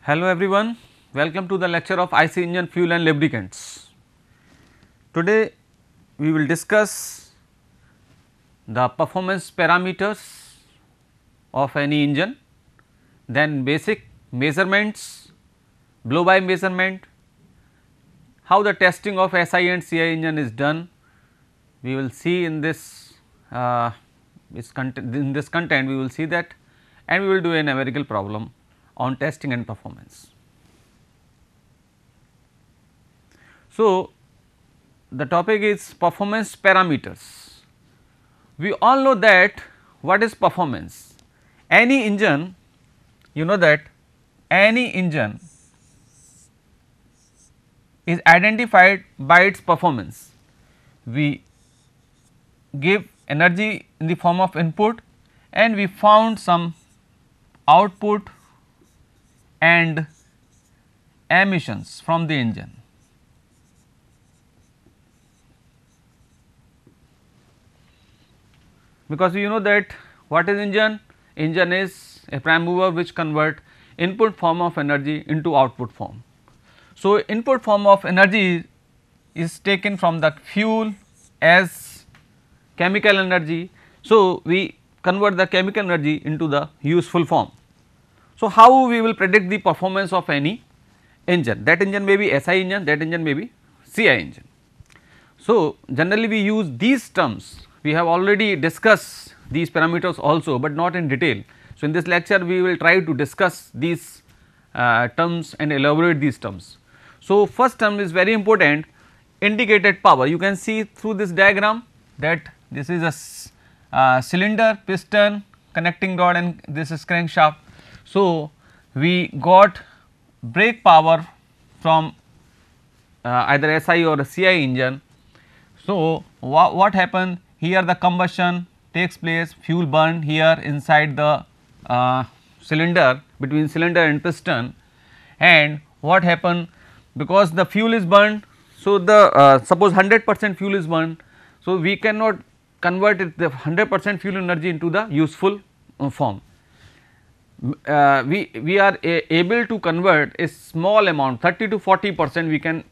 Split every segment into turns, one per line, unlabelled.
Hello everyone, welcome to the lecture of IC engine fuel and lubricants. Today we will discuss the performance parameters of any engine, then basic measurements, blow by measurement, how the testing of SI and CI engine is done. We will see in this content we will see that, and we will do a numerical problem on testing and performance. So, the topic is performance parameters. We all know that what is performance. Any engine, you know that any engine is identified by its performance. We give energy in the form of input and we found some output and emissions from the engine. Because you know that what is engine? Engine is a prime mover which convert input form of energy into output form. So, input form of energy is taken from the fuel as chemical energy. So, we convert the chemical energy into the useful form. So, how we will predict the performance of any engine? That engine may be SI engine, that engine may be CI engine. So, generally we use these terms. We have already discussed these parameters also, but not in detail. So, in this lecture we will try to discuss these terms and elaborate these terms. So, first term is very important, indicated power. You can see through this diagram that this is a cylinder, piston, connecting rod, and this is crankshaft. So, we got brake power from either SI or a CI engine. So, what happened here? The combustion takes place, fuel burned here inside the cylinder, between cylinder and piston, and what happened, because the fuel is burned. So, the suppose 100% fuel is burned. So, we cannot convert it, the 100% fuel energy into the useful form. We are able to convert a small amount, 30 to 40% we can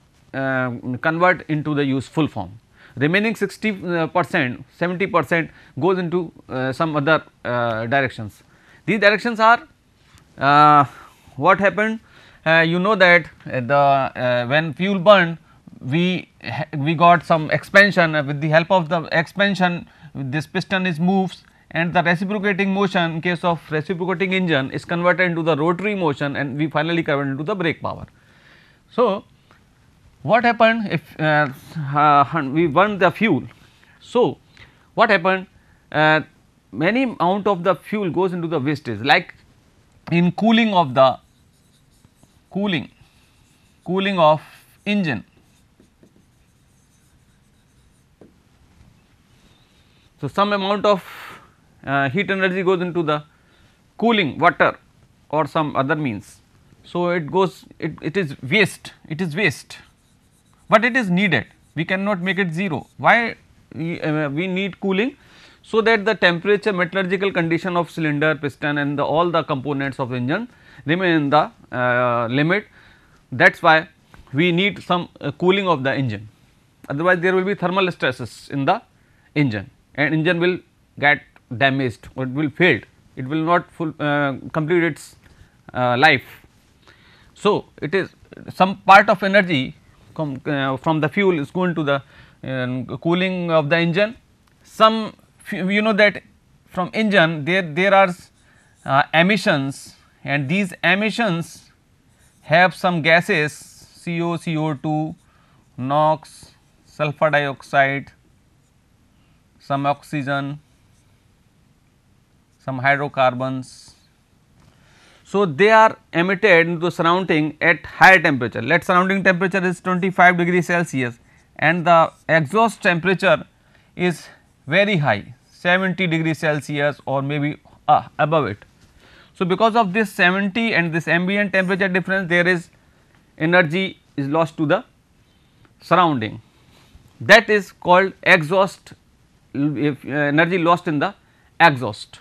convert into the useful form. Remaining 60%, 70% goes into some other directions. These directions are what happened, you know that when fuel burned, we got some expansion. With the help of the expansion, this piston is moves, and the reciprocating motion in case of reciprocating engine is converted into the rotary motion, and we finally convert into the brake power. So, what happened if we burn the fuel? So, what happened, many amount of the fuel goes into the wastage, like in cooling of the cooling of engine. So, some amount of heat energy goes into the cooling water or some other means. So, it goes, it is waste, but it is needed. We cannot make it 0. Why we need cooling? So, that the temperature, metallurgical condition of cylinder, piston, and all the components of engine remain in the limit. That is why we need some cooling of the engine, otherwise there will be thermal stresses in the engine, and engine will get damaged or it will fail, it will not complete its life. So, it is some part of energy from the fuel is going to the cooling of the engine. Some, you know that from engine there are emissions, and these emissions have some gases, CO, CO2, NOx, sulfur dioxide, some oxygen, some hydrocarbons. So, they are emitted into the surrounding at higher temperature. Let surrounding temperature is 25 degrees Celsius and the exhaust temperature is very high, 70 degrees Celsius or maybe above it. So, because of this 70 and this ambient temperature difference, there is energy is lost to the surrounding, that is called exhaust, energy lost in the exhaust.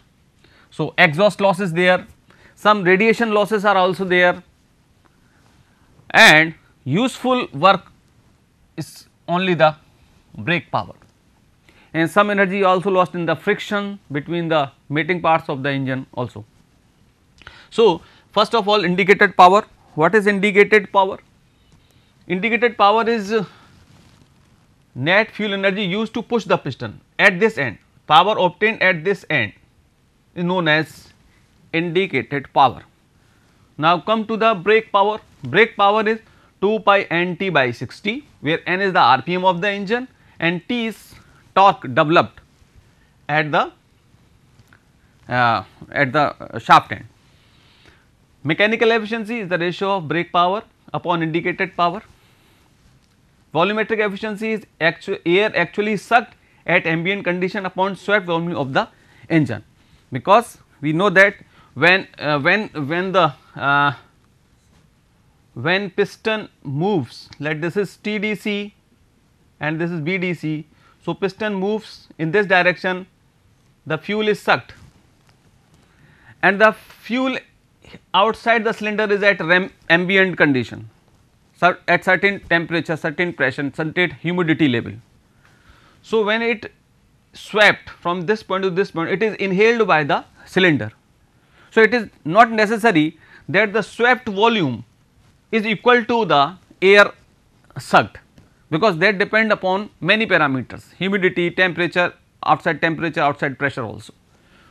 So, exhaust loss is there, some radiation losses are also there, and useful work is only the brake power, and some energy also lost in the friction between the mating parts of the engine also. So, first of all, indicated power. What is indicated power? Indicated power is net fuel energy used to push the piston at this end. Power obtained at this end is known as indicated power. Now, come to the brake power. Brake power is 2 pi n t by 60, where n is the RPM of the engine and t is torque developed at the shaft end. Mechanical efficiency is the ratio of brake power upon indicated power. Volumetric efficiency is air actually sucked at ambient condition upon swept volume of the engine, because we know that when piston moves, like this is TDC and this is BDC. So, piston moves in this direction, the fuel is sucked and the fuel outside the cylinder is at ambient condition, at certain temperature, certain pressure, certain humidity level. So, when it swept from this point to this point, it is inhaled by the cylinder. So, it is not necessary that the swept volume is equal to the air sucked, because that depend upon many parameters, humidity, temperature, outside pressure also.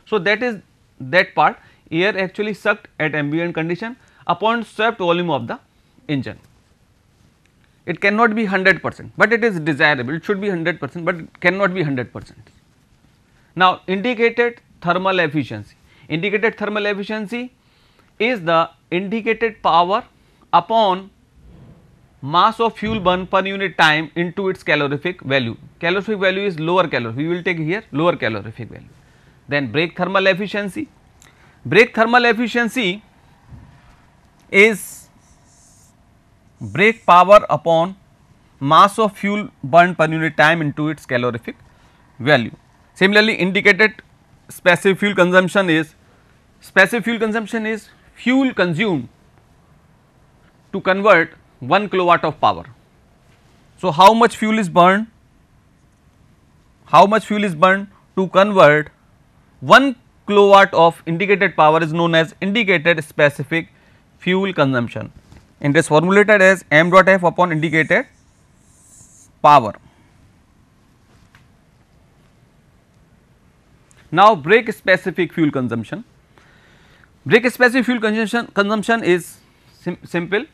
So, that is that part, air actually sucked at ambient condition upon swept volume of the engine. It cannot be 100%, but it is desirable, it should be 100%, but it cannot be 100%. Now, indicated thermal efficiency. Indicated thermal efficiency is the indicated power upon mass of fuel burn per unit time into its calorific value. Calorific value is lower calorific, we will take here lower calorific value. Then brake thermal efficiency. Brake thermal efficiency is brake power upon mass of fuel burned per unit time into its calorific value. Similarly, indicated specific fuel consumption is fuel consumed to convert 1 kilowatt of power. So, how much fuel is burned? How much fuel is burned to convert 1 kilowatt of indicated power is known as indicated specific fuel consumption, and it is formulated as m dot f upon indicated power. Now, brake specific fuel consumption. Brake specific fuel consumption is simple,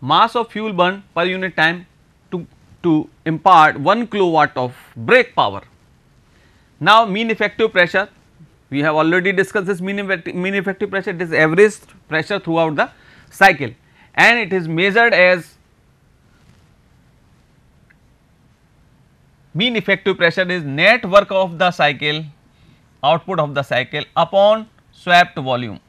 mass of fuel burned per unit time to impart 1 kilowatt of brake power. Now, mean effective pressure, we have already discussed this mean effective pressure, it is average pressure throughout the cycle, and it is measured as mean effective pressure is net work of the cycle, output of the cycle upon swept volume.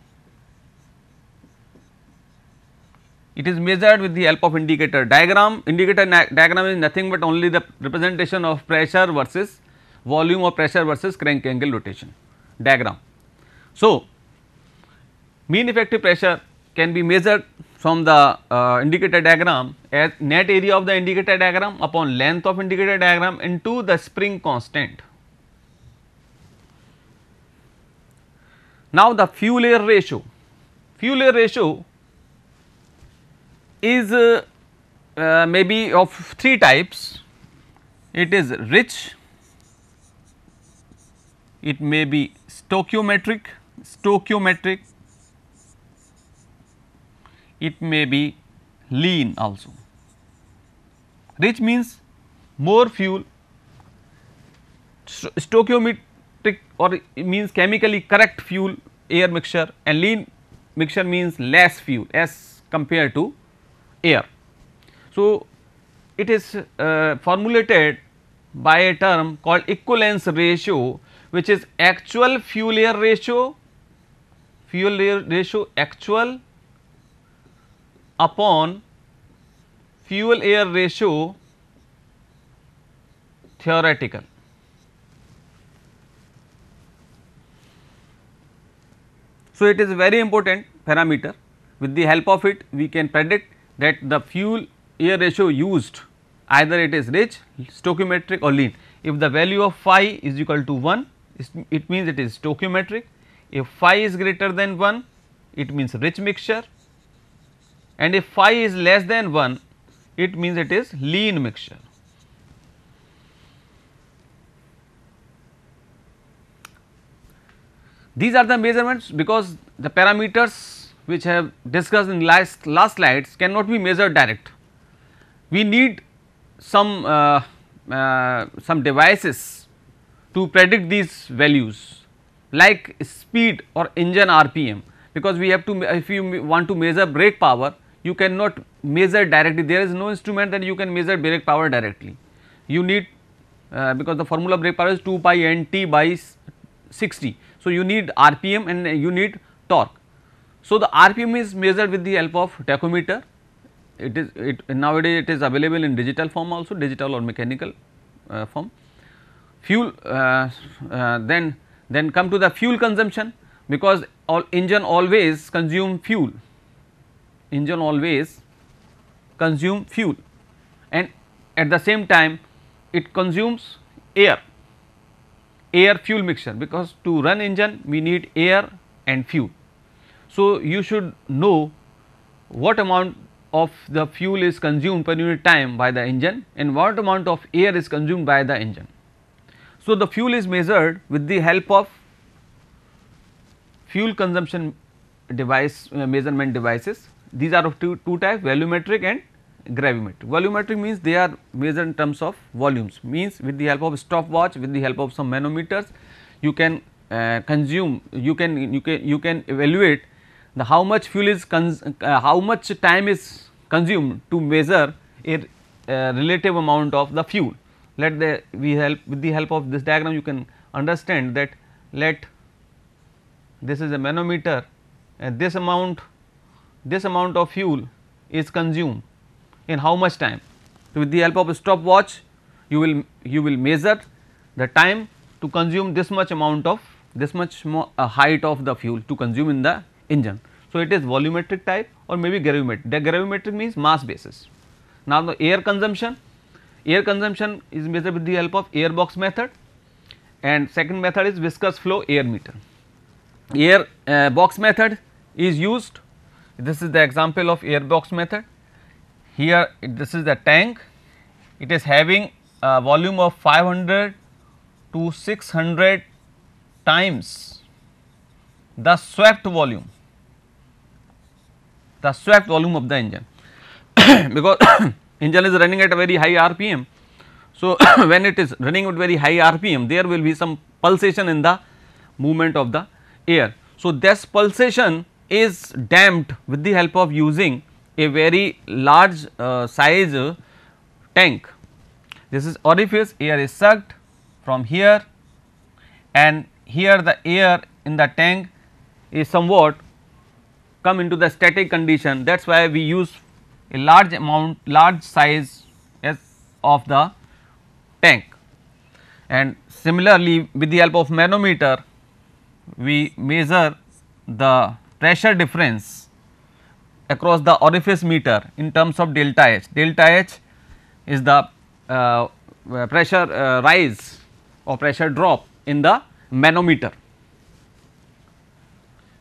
It is measured with the help of indicator diagram. Indicator diagram is nothing but only the representation of pressure versus volume, or pressure versus crank angle rotation diagram. So, mean effective pressure can be measured from the indicator diagram as net area of the indicator diagram upon length of indicator diagram into the spring constant. Now, the fuel air ratio. Fuel air ratio is maybe of 3 types. It is rich, it may be stoichiometric, it may be lean also. Rich means more fuel, stoichiometric or it means chemically correct fuel air mixture, and lean mixture means less fuel as compared to air. So, it is formulated by a term called equivalence ratio, which is actual fuel air ratio actual upon fuel air ratio theoretical. So, it is a very important parameter. With the help of it, we can predict that the fuel air ratio used, either it is rich, stoichiometric or lean. If the value of phi is equal to 1, it means it is stoichiometric. If phi is greater than 1, it means rich mixture, and if phi is less than 1, it means it is lean mixture. These are the measurements, because the parameters which have discussed in last slides cannot be measured direct. We need some devices to predict these values, like speed or engine RPM, because we have to, if you want to measure brake power, you cannot measure directly. There is no instrument that you can measure brake power directly. You need, because the formula of brake power is 2 pi nt by 60. So, you need RPM and you need torque. So, the RPM is measured with the help of tachometer. It is nowadays it is available in digital form also, digital or mechanical form. Fuel, then come to the fuel consumption, because engine always consume fuel, and at the same time it consumes air fuel mixture, because to run engine we need air and fuel. So, you should know what amount of the fuel is consumed per unit time by the engine and what amount of air is consumed by the engine. So, the fuel is measured with the help of fuel consumption device, measurement devices. These are of two types, volumetric and gravimetric. Volumetric means they are measured in terms of volumes, means with the help of stopwatch, with the help of some manometers, you can consume, you can evaluate the how much fuel is how much time is consumed to measure a relative amount of the fuel. With the help of this diagram you can understand that, this is a manometer and this amount of fuel is consumed in how much time. So, with the help of a stopwatch you will measure the time to consume this much amount of height of the fuel to consume in the engine. So, it is volumetric type or maybe gravimetric. The gravimetric means mass basis. Now, the air consumption is measured with the help of air box method, and second method is viscous flow air meter. Air box method is used. This is the example of air box method. Here this is the tank, it is having a volume of 500 to 600 times the swept volume of the engine because engine is running at a very high RPM. So, when it is running at very high RPM, there will be some pulsation in the movement of the air. So, this pulsation is damped with the help of using a very large size tank. This is orifice, air is sucked from here, and here the air in the tank is somewhat come into the static condition. That is why we use a large size of the tank. And similarly, with the help of manometer we measure the pressure difference across the orifice meter in terms of delta H. Delta H is the pressure rise or pressure drop in the manometer.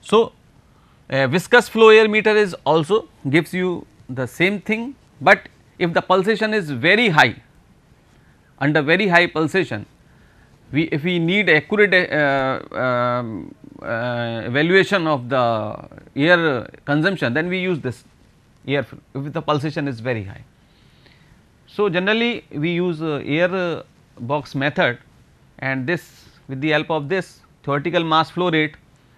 So, viscous flow air meter is also gives you the same thing, but if the pulsation is very high, under very high pulsation, if we need accurate evaluation of the air consumption, then we use this air if the pulsation is very high. So, generally we use air box method, and this with the help of this theoretical mass flow rate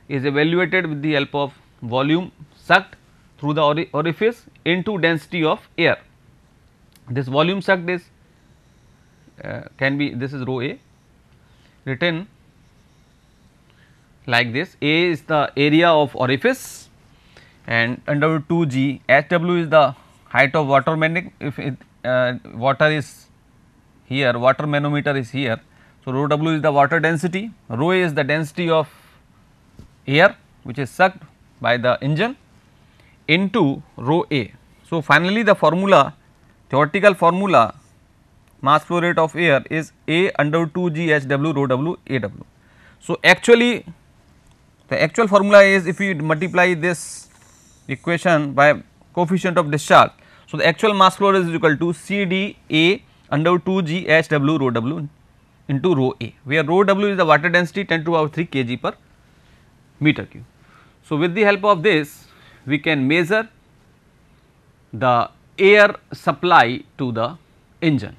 is evaluated with the help of volume sucked through the orifice into density of air. This volume sucked is can be, this is rho A, written like this. A is the area of orifice and under root 2 G, HW is the height of water manding. If water is here, water manometer is here. So, rho W is the water density, rho A is the density of air which is sucked by the engine into rho A. So, finally, the formula, theoretical formula, mass flow rate of air is A under 2 G H W rho W A W. So, actually the actual formula is, if we multiply this equation by coefficient of discharge. So, the actual mass flow rate is equal to C D A under 2 G H W rho W into rho A, where rho W is the water density 10 to the power 3 kg per meter cube. So, with the help of this we can measure the air supply to the engine.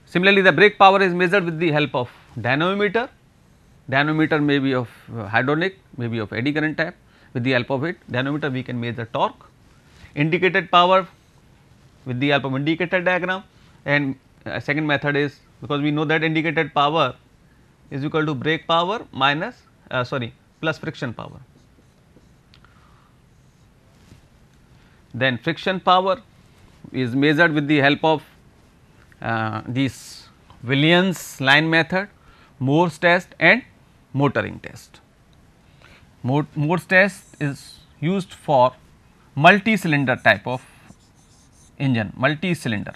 Similarly, the brake power is measured with the help of dynamometer. Dynamometer may be of hydronic, may be of eddy current type. With the help of it, dynamometer we can measure torque. Indicated power with the help of indicator diagram, and second method is, because we know that indicated power is equal to brake power minus plus friction power. Then friction power is measured with the help of this Williams line method, Moore's test and motoring test. Moore's test is used for multi-cylinder type of engine, multi-cylinder.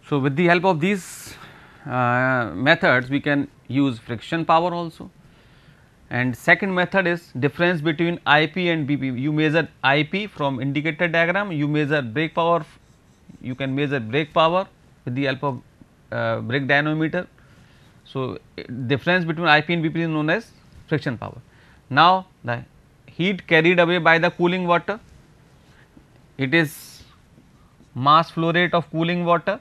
So, with the help of these methods we can use friction power also. And second method is difference between IP and BP. You measure IP from indicator diagram, you measure brake power, you can measure brake power with the help of brake dynamometer. So, difference between IP and BP is known as friction power. Now, the heat carried away by the cooling water, it is mass flow rate of cooling water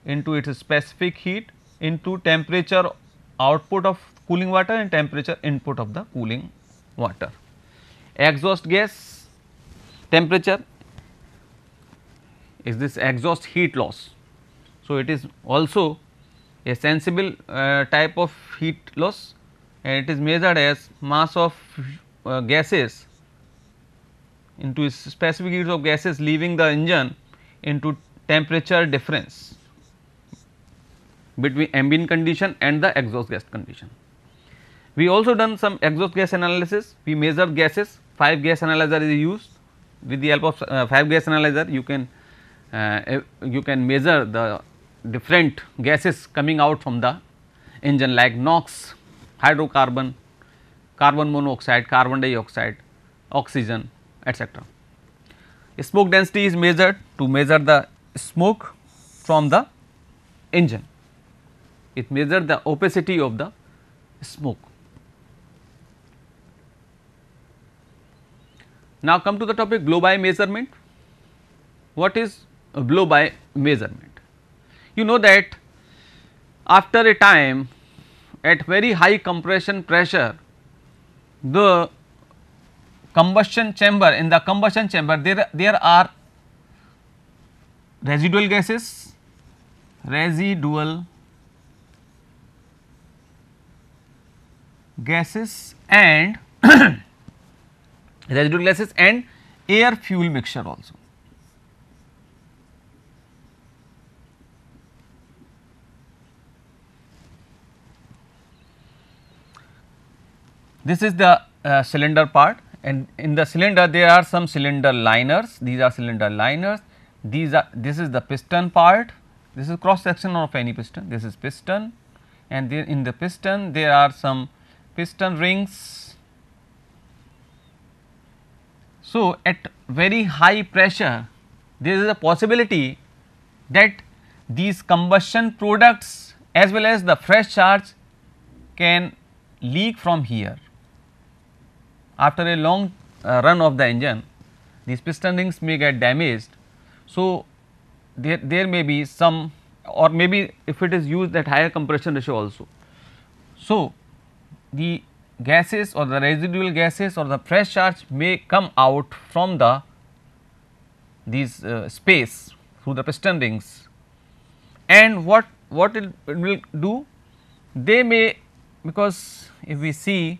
into its specific heat into temperature output of cooling water and temperature input of the cooling water. Exhaust gas temperature is this exhaust heat loss. So, it is also a sensible type of heat loss, and it is measured as mass of gases into specific heats of gases leaving the engine into temperature difference between ambient condition and the exhaust gas condition. We also done some exhaust gas analysis. We measured gases, 5 gas analyzer is used. With the help of 5 gas analyzer you can measure the different gases coming out from the engine, like NOx, hydrocarbon, carbon monoxide, carbon dioxide, oxygen, etc. Smoke density is measured to measure the smoke from the engine. It measures the opacity of the smoke. Now, come to the topic blow by measurement. What is a blow by measurement? You know that after a time at very high compression pressure, the combustion chamber, in the combustion chamber there are residual gases, and residual gases and air fuel mixture also. This is the cylinder part, and in the cylinder there are some cylinder liners. These are cylinder liners. This is the piston part. This is cross section of any piston. This is piston, and in the piston there are some piston rings. So, at very high pressure there is a possibility that these combustion products as well as the fresh charge can leak from here. After a long run of the engine, these piston rings may get damaged. So, there may be some, or maybe if it is used at higher compression ratio also. So, the gases or the residual gases or the fresh charge may come out from the these space through the piston rings, and what it will do, they may, because if we see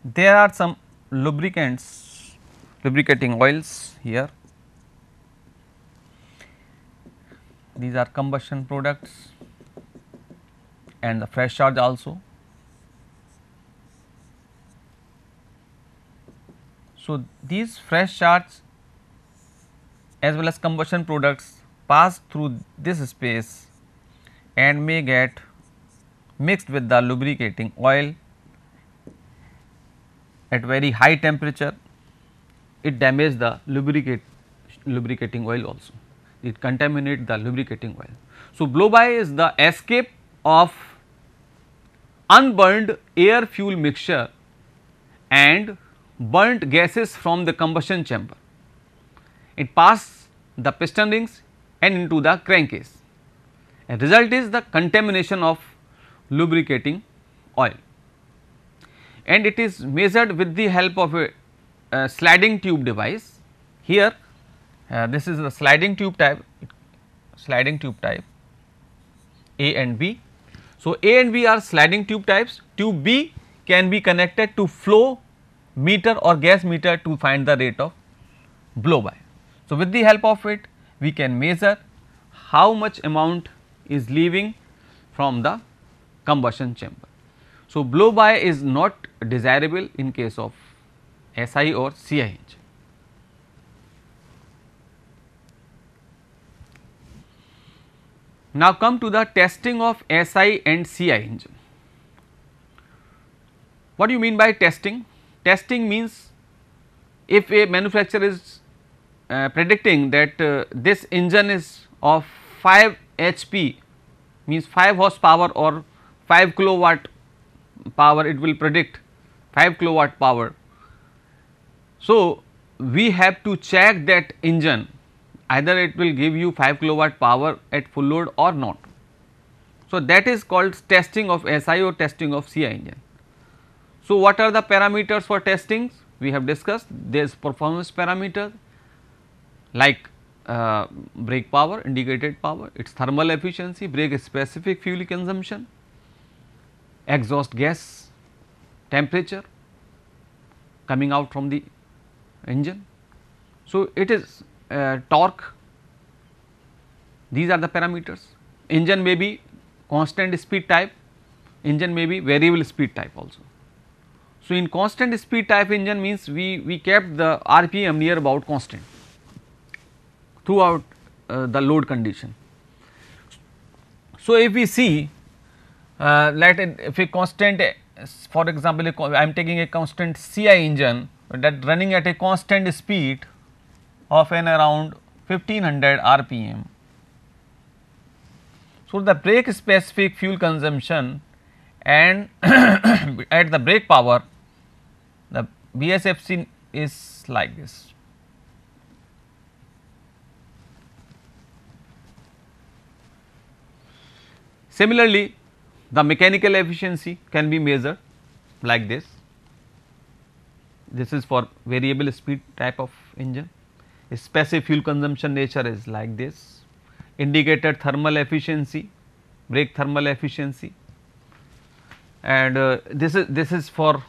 there are some lubricants, lubricating oils here. These are combustion products and the fresh charge also. So, these fresh charge as well as combustion products pass through this space and may get mixed with the lubricating oil at very high temperature. It damages the lubricating oil also, it contaminates the lubricating oil. So, blow by is the escape of unburned air fuel mixture and burnt gases from the combustion chamber. It passes the piston rings and into the crankcase, and result is the contamination of lubricating oil, and it is measured with the help of a sliding tube device. Here this is the sliding tube type A and B. So, A and B are sliding tube types. Tube B can be connected to flow meter or gas meter to find the rate of blow by. So, with the help of it we can measure how much amount is leaving from the combustion chamber. So, blow by is not desirable in case of SI or CI engine. Now, come to the testing of SI and CI engine. What do you mean by testing? Testing means if a manufacturer is predicting that this engine is of 5 HP, means 5 horsepower or 5 kilowatt power, it will predict 5 kilowatt power. So, we have to check that engine, either it will give you 5 kilowatt power at full load or not. So, that is called testing of SI or testing of CI engine. So, what are the parameters for testing? We have discussed, there is performance parameter like brake power, indicated power, its thermal efficiency, brake specific fuel consumption, exhaust gas temperature coming out from the engine. So, it is torque, these are the parameters. Engine may be constant speed type, engine may be variable speed type also. So, in constant speed type engine means we kept the RPM near about constant throughout the load condition. So, if we see if a constant, for example, I am taking a constant CI engine that running at a constant speed of an around 1500 RPM. So, the brake specific fuel consumption and at the brake power, the BSFC is like this. Similarly, the mechanical efficiency can be measured like this. This is for variable speed type of engine. Specific fuel consumption nature is like this. Indicated thermal efficiency, brake thermal efficiency, and this is for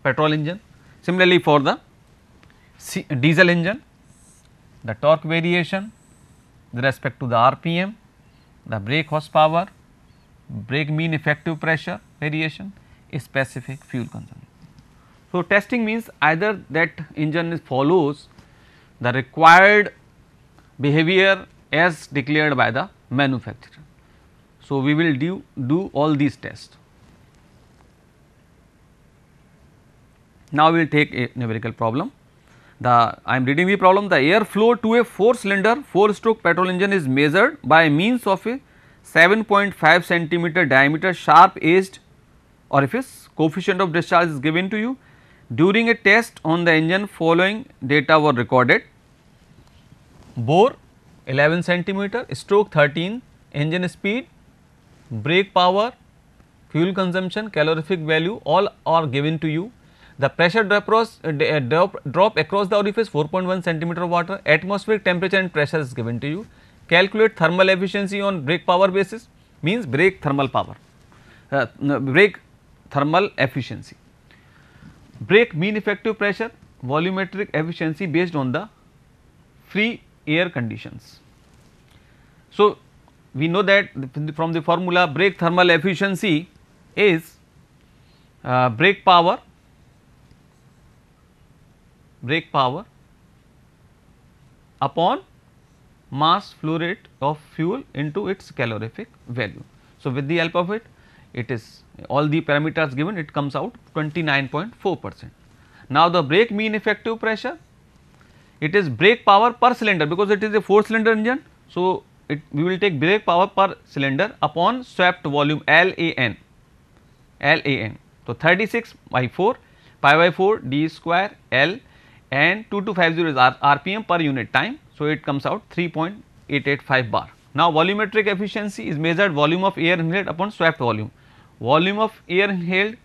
petrol engine. Similarly, for the diesel engine, the torque variation with respect to the RPM, the brake horsepower, brake mean effective pressure variation, specific fuel consumption. So, testing means either that engine follows the required behavior as declared by the manufacturer. So, we will do all these tests. Now, we will take a numerical problem. I am reading the problem. The air flow to a 4-cylinder 4-stroke petrol engine is measured by means of a 7.5 centimeter diameter sharp edged orifice. Coefficient of discharge is given to you. During a test on the engine, following data were recorded: bore 11 centimeter, stroke 13, engine speed, brake power, fuel consumption, calorific value, all are given to you. The pressure drop across the orifice 4.1 centimeter water, atmospheric temperature and pressure is given to you. Calculate thermal efficiency on brake power basis, means brake thermal power, brake thermal efficiency. brake mean effective pressure, volumetric efficiency based on the free air conditions. So, we know that from the formula brake thermal efficiency is brake power upon mass flow rate of fuel into its calorific value. So, with the help of it, it is all the parameters given, it comes out 29.4%. Now, the brake mean effective pressure, it is brake power per cylinder, because it is a 4 cylinder engine. So, we will take brake power per cylinder upon swept volume LAN. So, 36 by 4 pi by 4 d square L and 2250 is RPM per unit time. So, it comes out 3.885 bar. Now, volumetric efficiency is measured volume of air inhaled upon swept volume. Volume of air inhaled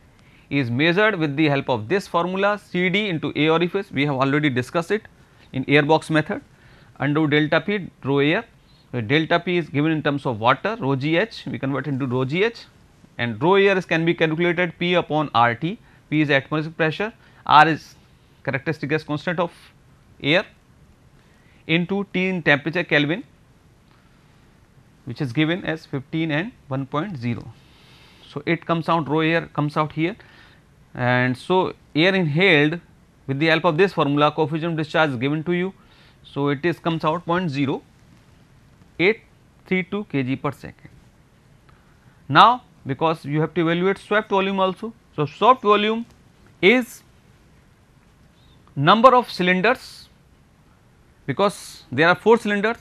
is measured with the help of this formula CD into A orifice, we have already discussed it in air box method, under delta P rho air, where delta P is given in terms of water, rho GH we convert into rho GH, and rho air can be calculated P upon RT. P is atmospheric pressure, R is characteristic gas constant of air, into T in temperature Kelvin, which is given as 15 and 1.0. So, it comes out, rho air comes out here, and so air inhaled with the help of this formula, coefficient of discharge is given to you. So, it is comes out 0.0832 kg per second. Now, because you have to evaluate swept volume also. So, swept volume is number of cylinders, because there are 4 cylinders.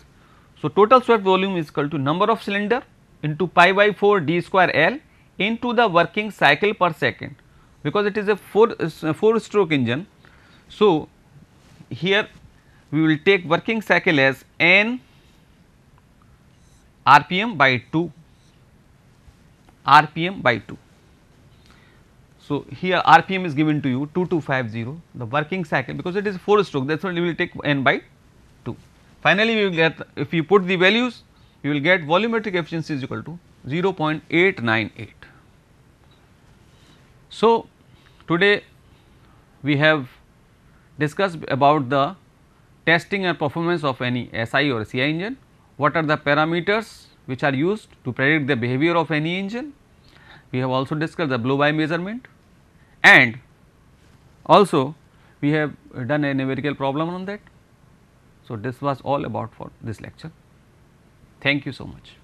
So, total swept volume is equal to number of cylinder into pi by 4 d square L into the working cycle per second, because it is a 4 stroke engine. So, here we will take working cycle as n RPM by 2, RPM by 2. So, here RPM is given to you 2250, the working cycle, because it is 4 stroke, that is why we will take n by 2. Finally, we will get, if you put the values, you will get volumetric efficiency is equal to 0.898. So, today we have discussed about the testing and performance of any SI or CI engine, what are the parameters which are used to predict the behavior of any engine. We have also discussed the blow by measurement, and also we have done a numerical problem on that. So, this was all about for this lecture. Thank you so much.